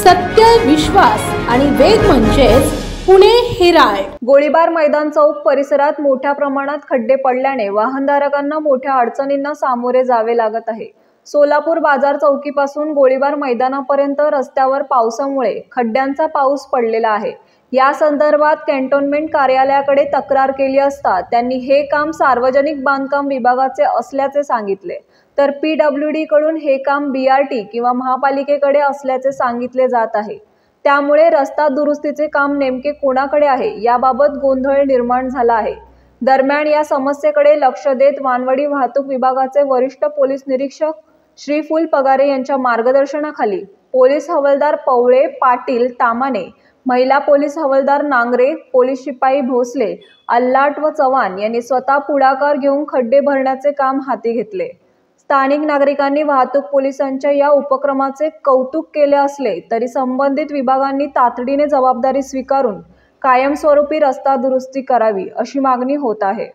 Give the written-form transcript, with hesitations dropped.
सत्य, विश्वास आणि वेग म्हणजेच पुणे हेराल्ड। गोळीबार मैदान चौक परिसरात मोठ्या प्रमाणात खड्डे पडल्याने वाहनधारकांना मोठ्या अडचणींना सामोरे जावे लागत आहे। सोलापूर बाजार चौकीपासून गोळीबार मैदानापर्यंत रस्त्यावर पावसामुळे खड्ड्यांचा पाऊस पडलेला आहे। या संदर्भात कॅन्टोन्मेंट कार्यालयाकडे तक्रार केली असता त्यांनी हे काम सार्वजनिक बांधकाम विभागाचे असल्याचे सांगितले, तर PWD कडून हे काम BRT किंवा महापालिकेकडे असल्याचे सांगितले जात आहे। त्यामुळे रस्ता दुरुस्तीचे काम नेमके कोणाकडे आहे याबाबत गोंधळ निर्माण झाला आहे। दरम्यान या समस्येकडे लक्ष देत मानवडी वाहतूक विभागाचे वरिष्ठ पोलीस निरीक्षक श्री फुलपगारे यांच्या मार्गदर्शनाखाली पोलीस हवालदार पवळे, पाटील, तामाणे, महिला पोलीस हवालदार नांगरे, पोलीस शिपाई भोसले, अल्लाट व चव्हाण यांनी स्वतः पुढाकार घेऊन खड्डे भरण्याचे काम हाती घेतले। स्थानिक नागरिकांनी वाहतूक पोलिसांच्या या उपक्रमाचे कौतुक केले असले तरी संबंधित विभागांनी तातडीने जबाबदारी स्वीकारून कायमस्वरूपी रस्ता दुरुस्ती करावी अशी मागणी होत आहे।